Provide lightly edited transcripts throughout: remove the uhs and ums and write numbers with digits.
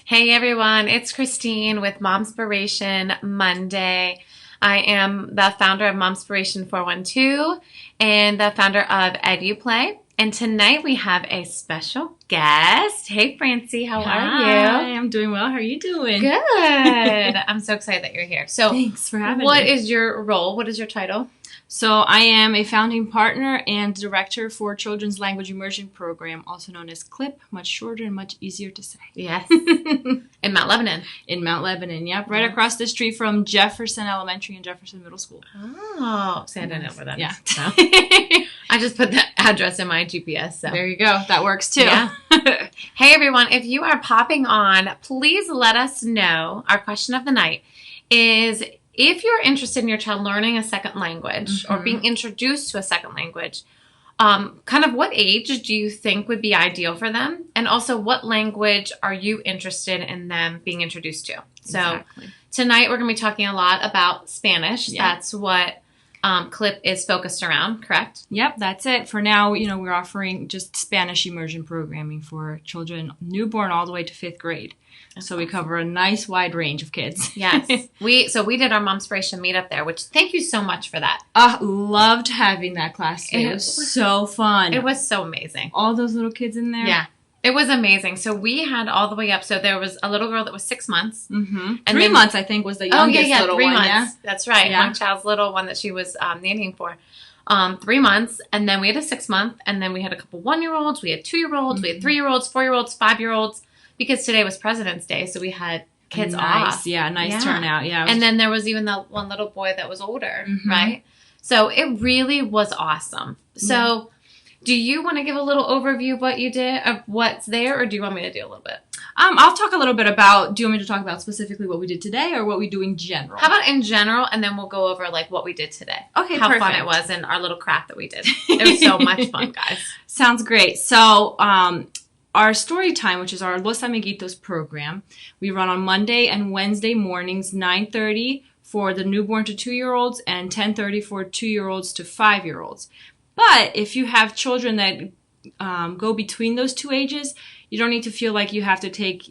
Hey everyone, it's Christine with Momspiration Monday. I am the founder of Momspiration 412 and the founder of EduPlay. And tonight we have a special guest. Hey Franci, how are you? Hi, I'm doing well. How are you doing? Good. I'm so excited that you're here. So, thanks for having me. What is your role? What is your title? So I am a founding partner and director for Children's Language Immersion Program, also known as CLIP, much shorter and much easier to say. Yes. In Mount Lebanon. In Mount Lebanon, yep. Right across the street from Jefferson Elementary and Jefferson Middle School. Oh, see, I didn't know where that yeah. is. So. I just put the address in my GPS. So. There you go. That works too. Yeah. Hey everyone, if you are popping on, please let us know. Our question of the night is, if you're interested in your child learning a second language or being introduced to a second language, kind of what age do you think would be ideal for them? And also, what language are you interested in them being introduced to? So Tonight we're going to be talking a lot about Spanish. Yep. That's what CLIP is focused around, correct? Yep, that's it. For now, we're offering just Spanish immersion programming for children newborn all the way to 5th grade. So we cover a nice wide range of kids. Yes. We did our Momspiration meetup there, which thank you so much for that. Loved having that class too. It was so fun. It was so amazing. All those little kids in there. Yeah. It was amazing. So we had all the way up. So there was a little girl that was 6 months. Mm-hmm. And 3 months, I think, was the youngest little 3 one. Months. Yeah? That's right. Yeah. One child's little one that she was nannying for. 3 months. And then we had a 6 month. And then we had a couple 1-year-olds. We had 2-year-olds. We had 3-year-olds, 4-year-olds, 5-year-olds. Because today was President's Day. So we had kids off. Yeah, nice turnout. Yeah. And then there was even the one little boy that was older, right? So it really was awesome. So do you want to give a little overview of what you did, of what's there, or do you want me to do a little bit? I'll talk a little bit about, do you want me to talk about specifically what we did today or what we do in general? How about in general, and then we'll go over like what we did today. Okay, How fun it was and our little craft that we did. It was so much fun, guys. Sounds great. So, our story time, which is our Los Amiguitos program, we run on Monday and Wednesday mornings, 9:30 for the newborn to 2-year-olds and 10:30 for 2-year-olds to 5-year-olds. But if you have children that go between those two ages, you don't need to feel like you have to take,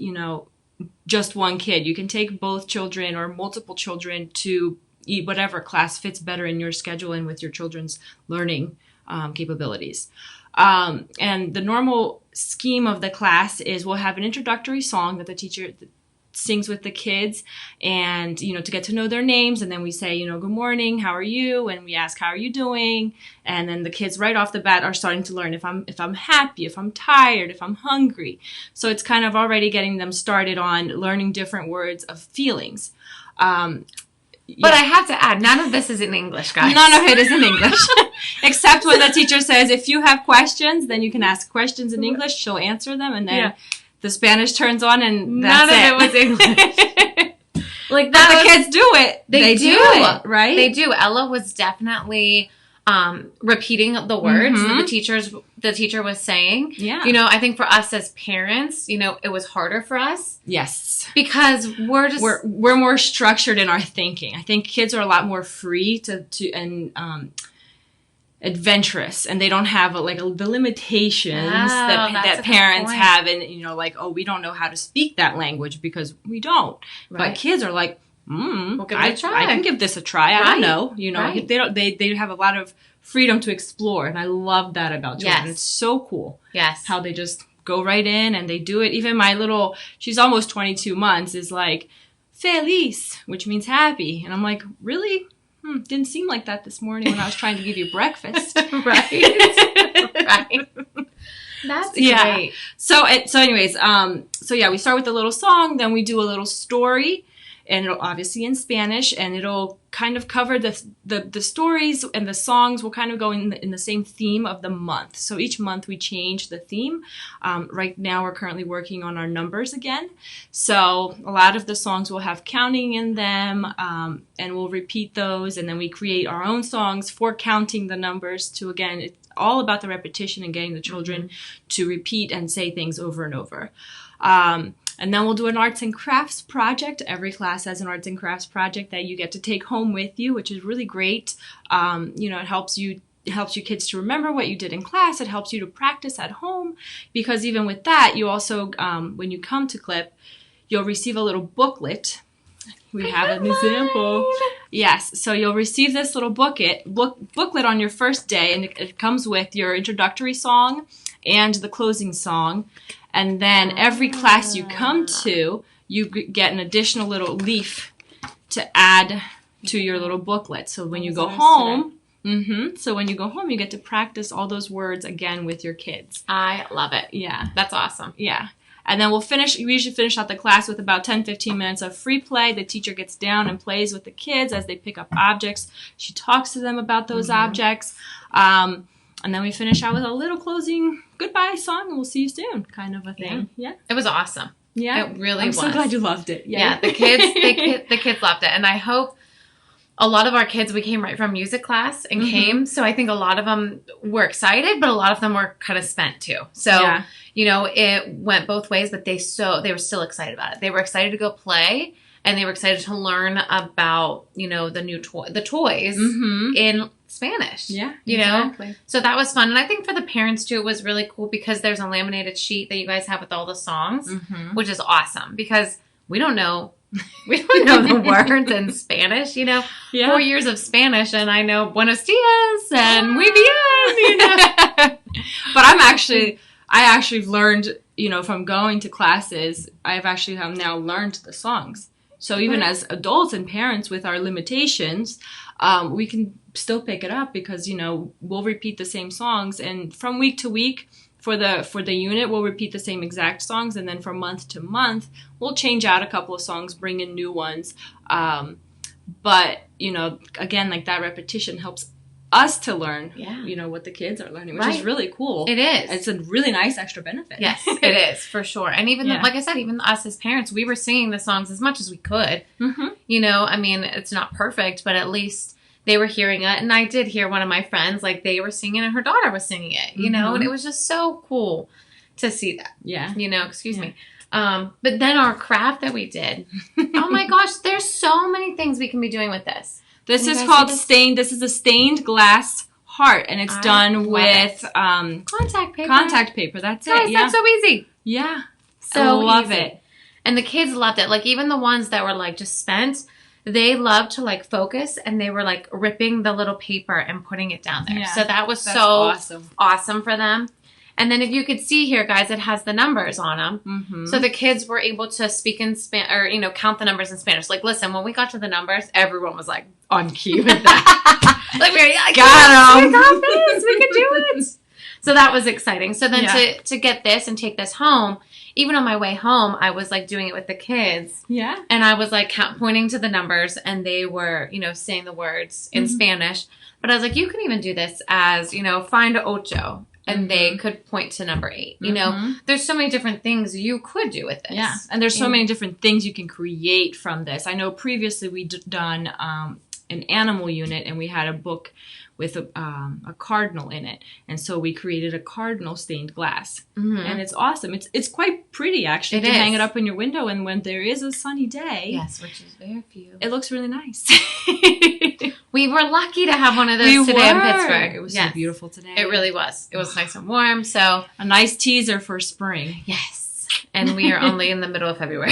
just one kid. You can take both children or multiple children to eat whatever class fits better in your schedule and with your children's learning capabilities. And the normal scheme of the class is we'll have an introductory song that the teacher sings with the kids and, to get to know their names. And then we say, good morning, how are you? And we ask, how are you doing? And then the kids right off the bat are starting to learn if I'm happy, if I'm tired, if I'm hungry. So it's kind of already getting them started on learning different words of feelings. But I have to add, none of this is in English, guys. None of it is in English. Except when the teacher says, if you have questions, then you can ask questions in English. She'll answer them. And then the Spanish turns on and that's None of it was English. Like that, the kids do it. They do it, right? They do. Ella was definitely repeating the words that the teacher was saying. Yeah. I think for us as parents, it was harder for us. Yes. Because we're more structured in our thinking. I think kids are a lot more free and adventurous, and they don't have the limitations that parents have, and we don't know how to speak that language because we don't. Right. But kids are like, we'll give it a try. I can give this a try. I don't know. Right. They have a lot of freedom to explore, and I love that about children. It's so cool. Yes. How they just go right in and they do it. Even my little, she's almost 22 months, is like, feliz, which means happy. And I'm like, really? Didn't seem like that this morning when I was trying to give you breakfast. Right. Right. That's great. So anyways, we start with a little song, then we do a little story, and it'll obviously in Spanish, and it'll kind of cover the stories, and the songs will kind of go in the same theme of the month. So each month we change the theme. Right now we're currently working on our numbers again. So a lot of the songs will have counting in them, and we'll repeat those, and then we create our own songs for counting the numbers to, again, it's all about the repetition and getting the children to repeat and say things over and over. And then we'll do an arts and crafts project. Every class has an arts and crafts project that you get to take home with you, which is really great. It helps you kids to remember what you did in class. It helps you to practice at home, because even with that, you also, when you come to CLIP, you'll receive a little booklet. We have an example. Yes, so you'll receive this little booklet on your first day, and it comes with your introductory song and the closing song. And then every class you come to, you get an additional little leaf to add to your little booklet. So when you go home, you get to practice all those words again with your kids. I love it. Yeah. That's awesome. Yeah. And then we usually finish out the class with about 10-15 minutes of free play. The teacher gets down and plays with the kids as they pick up objects. She talks to them about those objects. And then we finish out with a little closing goodbye song, and we'll see you soon kind of a thing. Yeah. It was awesome. Yeah. It really was. I'm so glad you loved it. Yeah, the kids loved it. And I hope a lot of our kids, we came right from music class and came. So I think a lot of them were excited, but a lot of them were kind of spent too. So, it went both ways, but they were still excited about it. They were excited to go play, and they were excited to learn about, the toys in Spanish. Yeah, exactly. So that was fun. And I think for the parents too, it was really cool because there's a laminated sheet that you guys have with all the songs, which is awesome because we don't know the words in Spanish, 4 years of Spanish, and I know Buenos Dias and Muy Bien, But I actually learned, from going to classes, I've actually have now learned the songs. So even as adults and parents with our limitations, we can still pick it up because, we'll repeat the same songs, and from week to week, for the unit, we'll repeat the same exact songs, and then from month to month, we'll change out a couple of songs, bring in new ones. But, again, like that repetition helps us to learn, what the kids are learning, which is really cool. It is. It's a really nice extra benefit. Yes, it is, for sure. And even, like I said, even us as parents, we were singing the songs as much as we could. It's not perfect, but at least they were hearing it. And I did hear one of my friends, like, they were singing and her daughter was singing it, and it was just so cool to see that. Yeah. Excuse me. But then our craft that we did, oh my gosh, there's so many things we can be doing with this. This is called stained. This is a stained glass heart, and it's done with contact paper. Contact paper. That's it. That's so easy. Yeah. So I love easy. it. And the kids loved it. Like, even the ones that were like just spent, they loved to like focus, and they were like ripping the little paper and putting it down there. Yeah, so that was so awesome for them. And then if you could see here, guys, it has the numbers on them. So the kids were able to speak in Spanish, or, count the numbers in Spanish. Like, listen, when we got to the numbers, everyone was like on key with that. Like, we got them. We got this. We could do it. So that was exciting. So then to get this and take this home, even on my way home, I was like doing it with the kids. Yeah. And I was like pointing to the numbers, and they were, saying the words in Spanish. But I was like, you can even do this as, find ocho. And they could point to number 8. There's so many different things you could do with this. Yeah, and there's so many different things you can create from this. I know previously we'd done an animal unit, and we had a book with a cardinal in it. And so we created a cardinal stained glass. And it's awesome. It's quite pretty, actually, to hang it up in your window. And when there is a sunny day, yes, which is very few, it looks really nice. We were lucky to have one of those today in Pittsburgh. It was so beautiful today. It really was. It was nice and warm. So a nice teaser for spring. Yes. And we are only in the middle of February.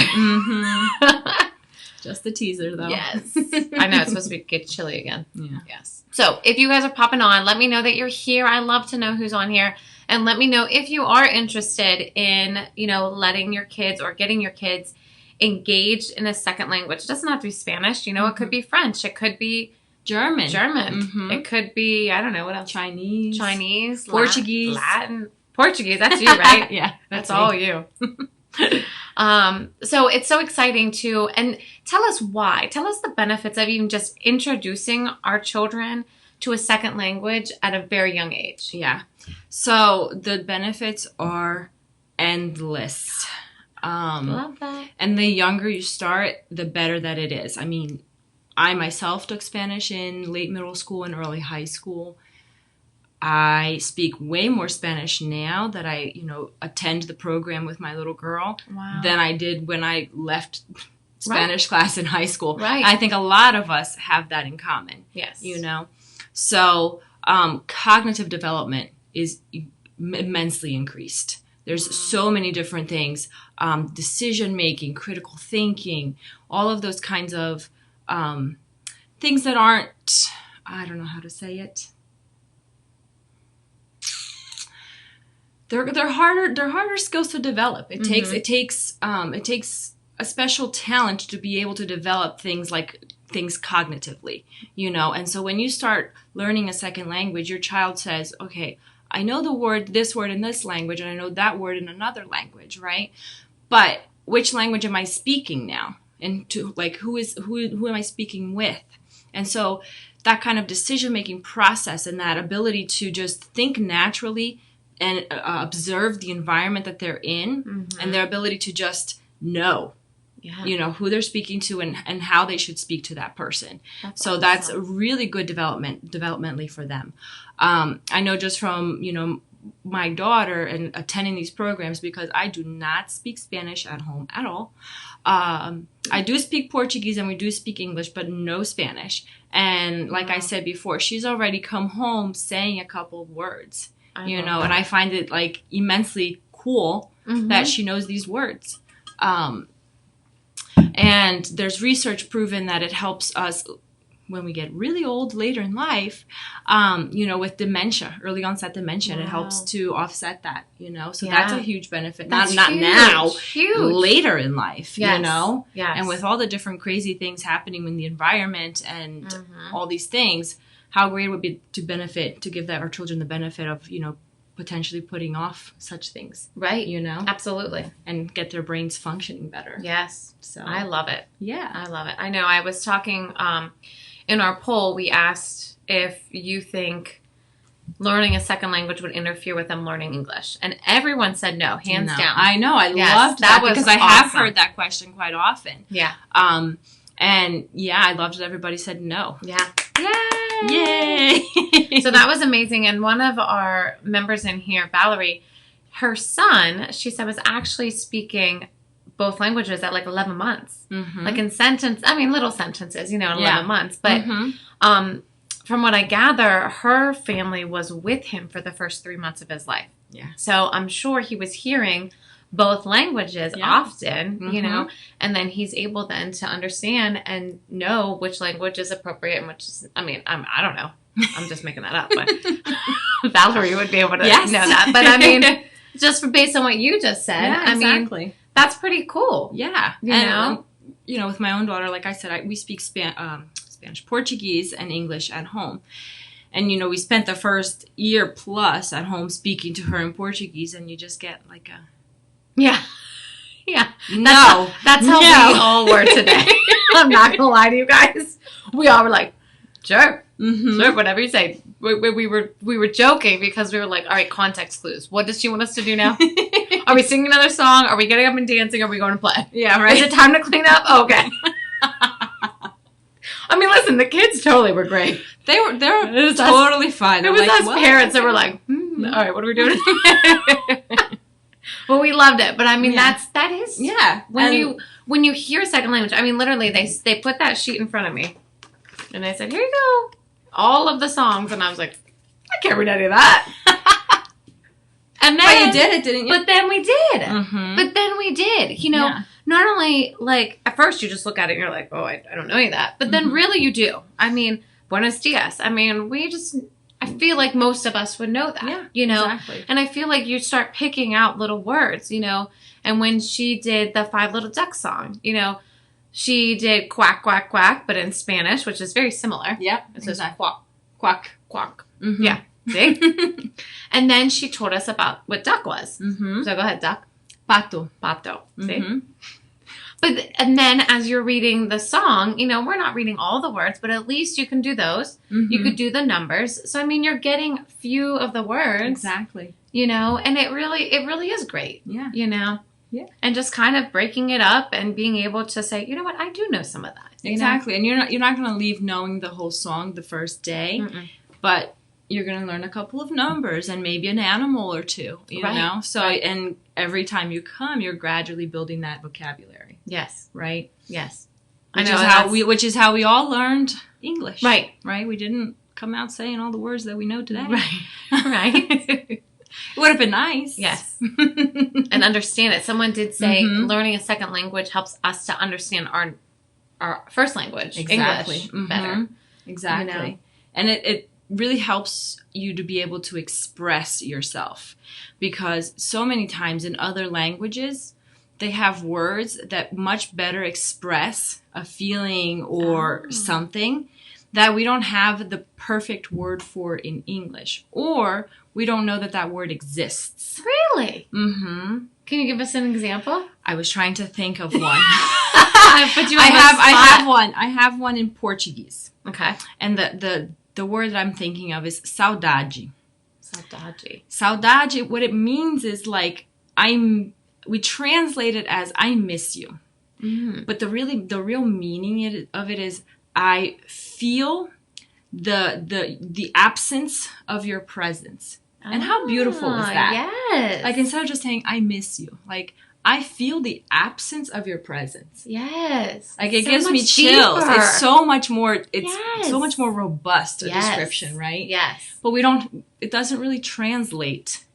Just the teaser, though. Yes. I know. It's supposed to get chilly again. Yeah. Yes. So if you guys are popping on, let me know that you're here. I love to know who's on here. And let me know if you are interested in, letting your kids or getting your kids engaged in a second language. It doesn't have to be Spanish. It could be French. It could be German. It could be, I don't know, what else? Chinese. Portuguese. Latin. Portuguese. That's you, right? Yeah. That's all you. So it's so exciting too. And tell us why. Tell us the benefits of even just introducing our children to a second language at a very young age. Yeah. So the benefits are endless. Love that. And the younger you start, the better that it is. I mean, I myself took Spanish in late middle school and early high school. I speak way more Spanish now that I, attend the program with my little girl than I did when I left Spanish class in high school. Right. I think a lot of us have that in common. Yes. So cognitive development is immensely increased. There's so many different things. Decision making, critical thinking, all of those kinds of things that aren't, I don't know how to say it. They're harder skills to develop. It takes a special talent to be able to develop things cognitively, And so when you start learning a second language, your child says, okay, I know this word in this language, and I know that word in another language, right? But which language am I speaking now? And who am I speaking with? And so that kind of decision-making process and that ability to just think naturally and observe the environment that they're in, and their ability to just know, who they're speaking to and how they should speak to that person. That's awesome. That's a really good developmentally for them. I know just from, my daughter and attending these programs, because I do not speak Spanish at home at all. I do speak Portuguese and we do speak English, but no Spanish. And like I said before, she's already come home saying a couple of words. And I find it immensely cool that she knows these words. And there's research proven that it helps us when we get really old later in life, with dementia, early onset dementia. It helps to offset that, So that's a huge benefit. Not now, later in life, Yes. And with all the different crazy things happening in the environment and all these things, how great it would be to give our children the benefit of, potentially putting off such things. Right. Absolutely. And get their brains functioning better. Yes. So I love it. Yeah. I love it. I know I was talking, in our poll, we asked if you think learning a second language would interfere with them learning English. And everyone said no, hands down. I know. I loved that because I have heard that question quite often. Yeah. And I loved that everybody said no. Yeah. Yay! So that was amazing. And one of our members in here, Valerie, her son, she said, was actually speaking both languages at 11 months. Like in little sentences, in 11 months. But from what I gather, her family was with him for the first 3 months of his life. Yeah. So I'm sure he was hearing both languages often, and then he's able then to understand and know which language is appropriate and which is, I don't know. I'm just making that up, but Valerie would be able to know that. But just based on what you just said, exactly. That's pretty cool. Yeah. You know, with my own daughter, like I said, we speak Spanish, Portuguese, and English at home. And, we spent the first year plus at home speaking to her in Portuguese, and you just get Yeah. That's how we all were today. I'm not going to lie to you guys. We all were like, sure, sure, whatever you say. We were joking because we were like, all right, context clues. What does she want us to do now? Are we singing another song? Are we getting up and dancing? Are we going to play? Yeah, right. Is it time to clean up? Okay. Listen, the kids totally were great. They were totally fun. It was us parents that were like, all right, what are we doing? Well, we loved it, but that is when you hear a second language. Literally, they put that sheet in front of me, and they said, "Here you go, all of the songs," and I was like, "I can't read any of that." And then, but you did it, didn't you? But then we did. Not only at first you just look at it and you're like, "Oh, I don't know any of that," but then really you do. Buenos dias. I feel like most of us would know that, Exactly. And I feel like you start picking out little words, and when she did the Five Little Ducks song, she did quack, quack, quack, but in Spanish, which is very similar. Yep. It says quack, quack, quack. Yeah. See? And then she told us about what duck was. So go ahead, duck. Pato. See? And then as you're reading the song, we're not reading all the words, but at least you can do those. You could do the numbers. So, you're getting a few of the words. Exactly. And it really is great. Yeah. Yeah. And just kind of breaking it up and being able to say, you know what, I do know some of that. Exactly. And you're not going to leave knowing the whole song the first day, but you're going to learn a couple of numbers and maybe an animal or two, you know? So, and every time you come, you're gradually building that vocabulary. Yes. Right? Yes. Which is how we all learned English. Right. Right? We didn't come out saying all the words that we know today. Right. It would have been nice. Yes. And understand it. Someone did say learning a second language helps us to understand our first language, English, better. Exactly. You know? And it really helps you to be able to express yourself, because so many times in other languages, they have words that much better express a feeling or something that we don't have the perfect word for in English, or we don't know that word exists. Really? Mm-hmm. Can you give us an example? I was trying to think of one. I put you on the spot. I have one. I have one in Portuguese. Okay. And the word that I'm thinking of is saudade. Saudade. Saudade, what it means is like we translate it as I miss you. Mm. But the real meaning of it is I feel the absence of your presence. And how beautiful is that? Yes. Like, instead of just saying I miss you, like, I feel the absence of your presence. Yes. Like, it gives me chills. Deeper. It's so much more so much more robust a description, right? Yes. But it doesn't really translate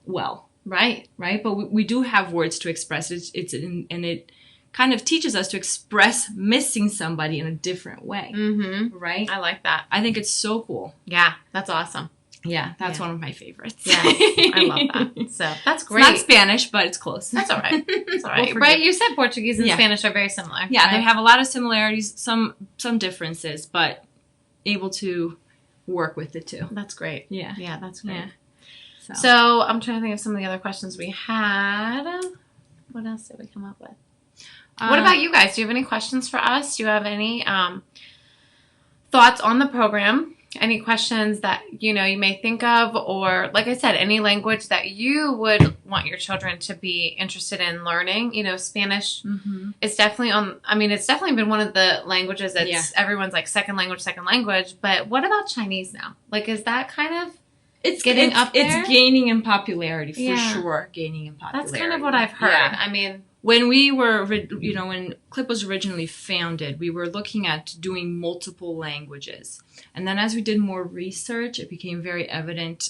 well. Right. Right? But we do have words to express it. And it kind of teaches us to express missing somebody in a different way. Mm-hmm. Right? I like that. I think it's so cool. Yeah, that's awesome. Yeah, that's one of my favorites. Yeah, I love that. So that's great. It's not Spanish, but it's close. That's all right. That's all right. But you said Portuguese and Spanish are very similar. Yeah, right? They have a lot of similarities, some differences, but able to work with it too. That's great. Yeah. Yeah, that's great. Yeah. So I'm trying to think of some of the other questions we had. What else did we come up with? What about you guys? Do you have any questions for us? Do you have any thoughts on the program? Any questions that, you may think of, or like I said, any language that you would want your children to be interested in learning? Spanish is definitely it's definitely been one of the languages that's everyone's like second language. But what about Chinese now? Like, is that kind of getting up there? It's gaining in popularity, for sure. Gaining in popularity. That's kind of what I've heard. Yeah. When when CLIP was originally founded, we were looking at doing multiple languages. And then as we did more research, it became very evident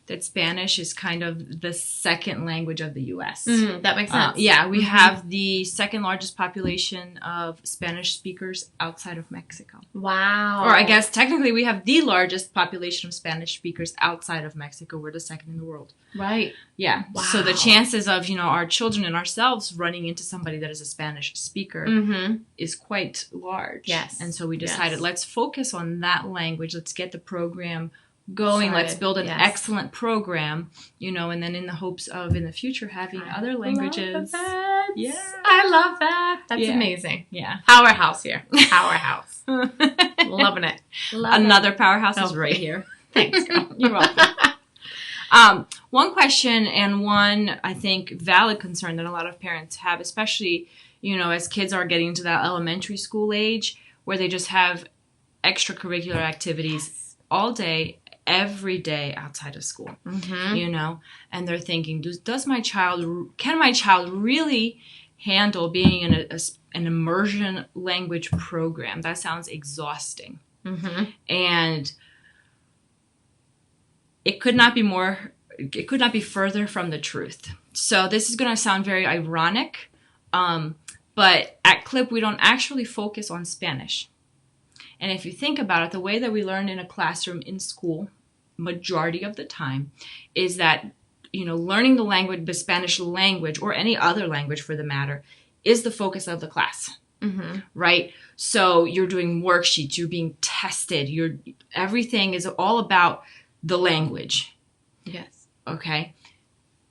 that Spanish is kind of the second language of the U.S. That makes sense. We have the second largest population of Spanish speakers outside of Mexico. Wow. Or I guess technically we have the largest population of Spanish speakers outside of Mexico. We're the second in the world. Right. Yeah. Wow. So the chances of, our children and ourselves running into somebody that is a Spanish speaker is quite large. Yes. And so we decided, let's focus on that language. Let's get the program going. Let's build an excellent program, and then in the hopes of in the future having other languages. Yeah. I love that. That's amazing. Yeah. Powerhouse here. Powerhouse. Loving it. Another powerhouse is right here. Thanks, girl. You're welcome. One question and one, I think, valid concern that a lot of parents have, especially, as kids are getting to that elementary school age where they just have extracurricular activities all day, every day outside of school, and they're thinking, can my child really handle being in an immersion language program? That sounds exhausting. And it could not be further from the truth. So this is going to sound very ironic, but at CLIP, we don't actually focus on Spanish. And if you think about it, the way that we learn in a classroom in school, majority of the time, is that, learning the Spanish language, or any other language for the matter, is the focus of the class. Right? So you're doing worksheets, you're being tested, everything is all about the language. Yes. Okay.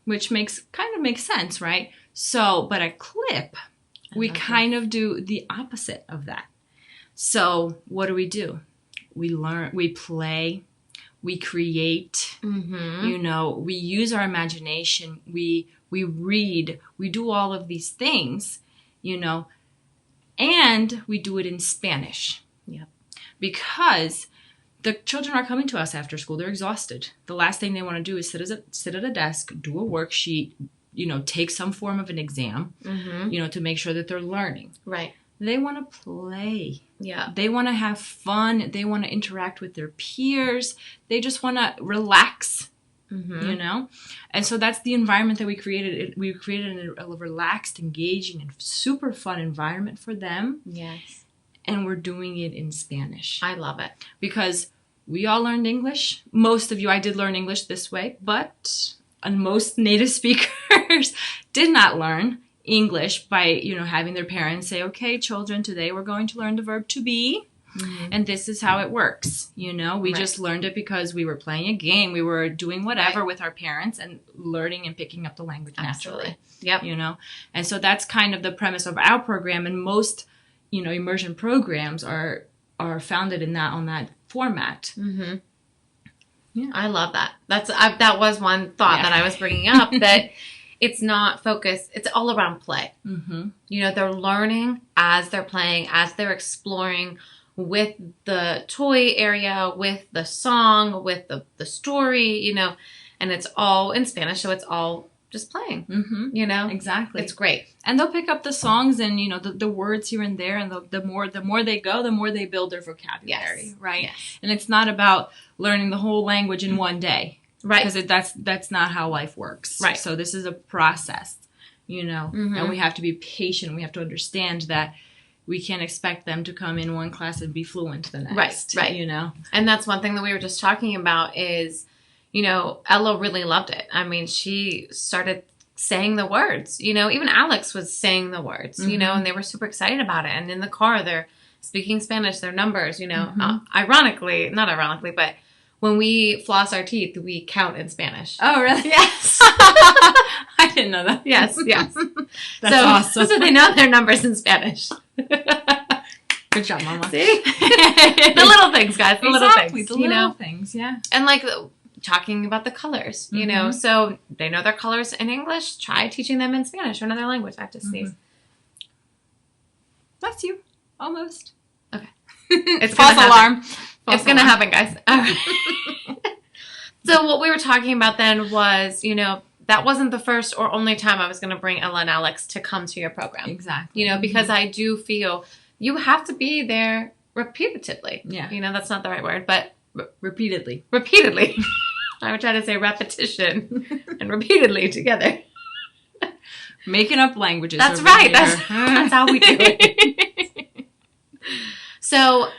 Which kind of makes sense, right? So, but at CLIP, we kind of do the opposite of that. So what do? We learn, we play, we create, we use our imagination, we read, we do all of these things, and we do it in Spanish. Yep. Because the children are coming to us after school. They're exhausted. The last thing they want to do is sit at a desk, do a worksheet, take some form of an exam, to make sure that they're learning. Right. They want to play. Yeah. They want to have fun. They want to interact with their peers. They just want to relax you know? And so that's the environment that we created. We created a relaxed, engaging, and super fun environment for them. Yes. And we're doing it in Spanish. I love it. Because we all learned English. Most of you, I did learn English this way, but most native speakers did not learn English by, having their parents say, okay, children, today we're going to learn the verb to be. And this is how it works. We just learned it because we were playing a game. We were doing whatever with our parents and learning and picking up the language naturally. Yep. And so that's kind of the premise of our program. And most, immersion programs are founded on that format. Yeah. I love that. That was one thought that I was bringing up, that it's not focused. It's all around play. They're learning as they're playing, as they're exploring with the toy area, with the song, with the story, and it's all in Spanish. So it's all just playing, Exactly. It's great. And they'll pick up the songs and, the words here and there. And the more they go, the more they build their vocabulary. Yes. Right. Yes. And it's not about learning the whole language in one day. Right. Because that's not how life works. Right. So this is a process, and we have to be patient. We have to understand that we can't expect them to come in one class and be fluent the next. Right. And that's one thing that we were just talking about is, Ella really loved it. I mean, she started saying the words, even Alex was saying the words, and they were super excited about it. And in the car, they're speaking Spanish, their numbers, not ironically, but when we floss our teeth, we count in Spanish. Oh, really? Yes. I didn't know that. Yes. That's awesome. So they know their numbers in Spanish. Good job, Mama. See? The little things, guys. The little things. The little things, yeah. And talking about the colors, so they know their colors in English. Try teaching them in Spanish or another language. I have to sneeze. Bless you. Almost. Okay. It's false alarm. It's going to happen, guys. All right. So what we were talking about then was, that wasn't the first or only time I was going to bring Ella and Alex to come to your program. Exactly. Because I do feel you have to be there repeatedly. Yeah. That's not the right word, but repeatedly. I would try to say repetition and repeatedly together. Making up languages. That's right. That's how we do it. So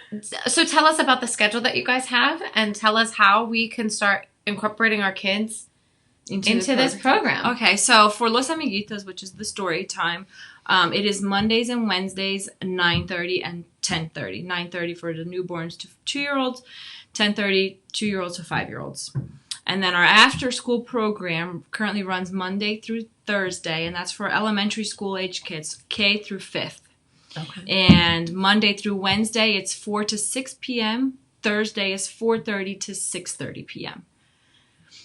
tell us about the schedule that you guys have, and tell us how we can start incorporating our kids into this program. Okay, so for Los Amiguitos, which is the story time, it is Mondays and Wednesdays, 9:30 and 10:30. 9:30 for the newborns to 2-year-olds, 10:30 2-year-olds to 5-year-olds. And then our after-school program currently runs Monday through Thursday, and that's for elementary school age kids, K through 5th. Okay. And Monday through Wednesday, it's 4 to 6 p.m. Thursday is 4:30 to 6:30 p.m.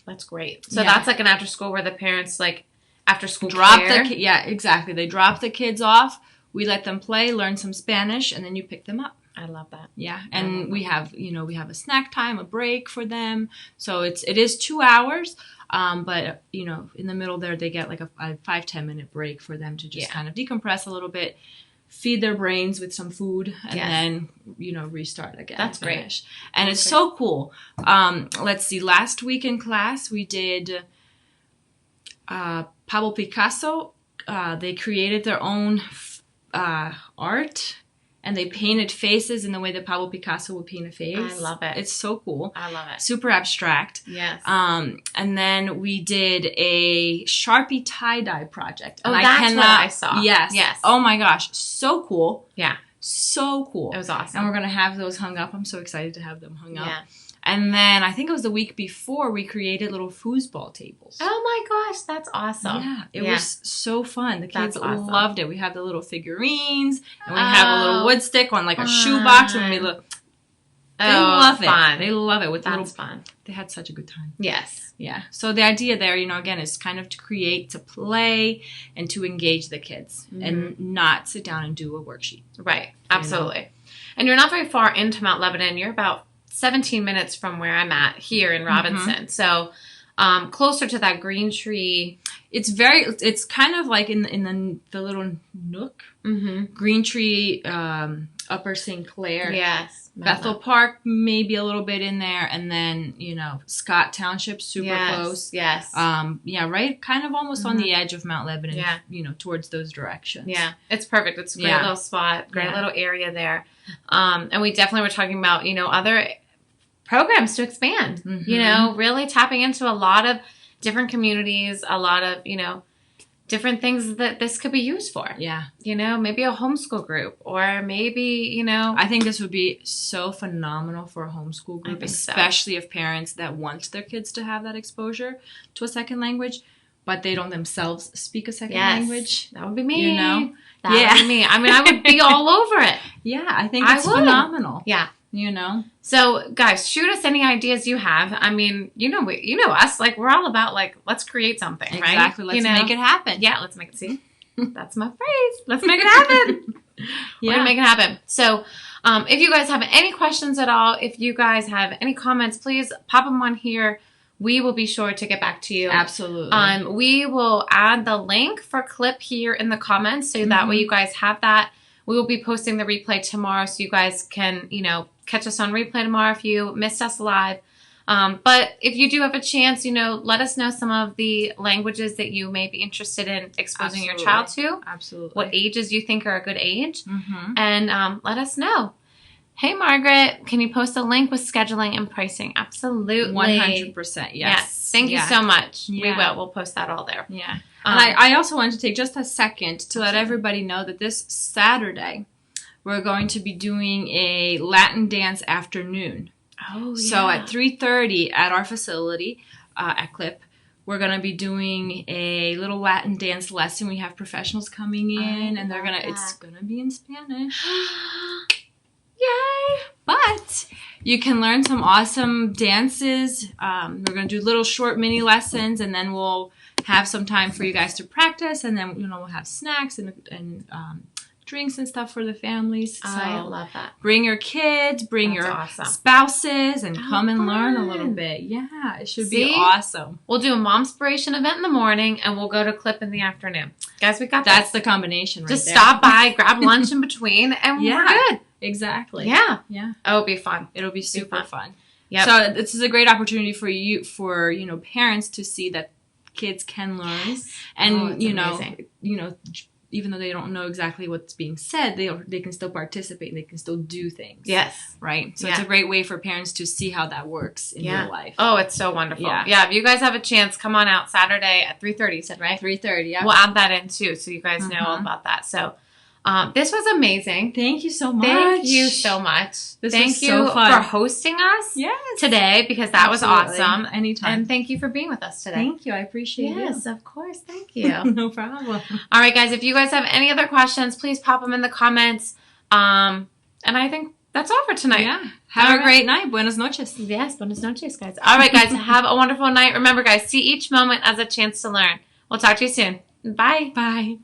That's great. So that's like an after school where the parents after school drop care. Yeah, exactly. They drop the kids off. We let them play, learn some Spanish, and then you pick them up. I love that. Yeah, and we have a snack time, a break for them. So it is 2 hours, but in the middle there they get like a 5-10 minute break for them to just kind of decompress a little bit, feed their brains with some food, and then restart again. That's great. And it's so cool. Let's see. Last week in class we did Pablo Picasso. They created their own art. And they painted faces in the way that Pablo Picasso would paint a face. I love it. It's so cool. I love it. Super abstract. Yes. And then we did a Sharpie tie-dye project. Oh, and that's what I saw. Yes. Oh my gosh. So cool. Yeah. So cool. It was awesome. And we're going to have those hung up. I'm so excited to have them hung up. Yeah. And then I think it was the week before we created little foosball tables. Oh my gosh, that's awesome. Yeah, it was so fun. The kids loved it. We have the little figurines, and we have a little wood stick on like a shoebox, and we look. They love it. Fun. They love it. That's fun. They had such a good time. Yes. Yeah. So the idea there, again, is kind of to create, to play, and to engage the kids, and not sit down and do a worksheet. Right. Absolutely. And you're not very far into Mount Lebanon. You're about 17 minutes from where I'm at here in Robinson. So closer to that green tree. It's kind of like in the little nook. Green tree Upper St. Clair. Yes. Bethel Park, maybe a little bit in there, and then, Scott Township, super close. Yes. Right, kind of almost on the edge of Mount Lebanon, towards those directions. Yeah, it's perfect. It's a great little spot, great little area there. And we definitely were talking about, other programs to expand, really tapping into a lot of different communities, a lot of, different things that this could be used for. Yeah. Maybe a homeschool group, or maybe, I think this would be so phenomenal for a homeschool group, especially if parents that want their kids to have that exposure to a second language, but they don't themselves speak a second language. That would be me. That would be me. I mean, I would be all over it. Yeah, I think it's phenomenal. Yeah. So guys, shoot us any ideas you have. I mean, you know us. Like, we're all about, like, let's create something, right? Exactly. Let's make it happen. Yeah, let's make it. See, that's my phrase. Let's make it happen. We're gonna make it happen. So, if you guys have any questions at all, if you guys have any comments, please pop them on here. We will be sure to get back to you. Absolutely. We will add the link for Clip here in the comments, so that way you guys have that. We will be posting the replay tomorrow, so you guys can, catch us on replay tomorrow if you missed us live. But if you do have a chance, let us know some of the languages that you may be interested in exposing your child to. Absolutely. What ages you think are a good age. And let us know. Hey, Margaret, can you post a link with scheduling and pricing? Absolutely. 100%. Yes. Thank you so much. Yeah. We will. We'll post that all there. Yeah. And I also wanted to take just a second to let everybody know that this Saturday, we're going to be doing a Latin dance afternoon. Oh, yeah. So at 3:30 at our facility at Clip, we're going to be doing a little Latin dance lesson. We have professionals coming in, and it's going to be in Spanish. Yay! But you can learn some awesome dances. We're going to do little short mini lessons, and then we'll have some time for you guys to practice, and then we'll have snacks and drinks and stuff for the families. So I love that. Bring your kids, bring your spouses, and come and learn a little bit. Yeah, it should be awesome. We'll do a Momspiration event in the morning, and we'll go to Clip in the afternoon. Guys, we got That's the combination right there. Just stop by, grab lunch in between, and we're good. Exactly. Yeah. Yeah. It'll be fun. It'll be super fun. Yep. So this is a great opportunity for parents to see that kids can learn, and even though they don't know exactly what's being said, they can still participate and they can still do things. Yes. Right? So it's a great way for parents to see how that works in real life. Oh, it's so wonderful. Yeah. If you guys have a chance, come on out Saturday at 3:30, you said, right? 3:30, yeah. We'll add that in too, so you guys know all about that. So this was amazing. Thank you so much. Thank you so much. Thank you for hosting us today, because that was awesome. Anytime. And thank you for being with us today. Thank you. I appreciate it. Yes, of course. Thank you. No problem. All right, guys. If you guys have any other questions, please pop them in the comments. And I think that's all for tonight. Yeah. Have a great night. Buenas noches. Yes, buenas noches, guys. All right, guys. Have a wonderful night. Remember, guys, see each moment as a chance to learn. We'll talk to you soon. Bye. Bye.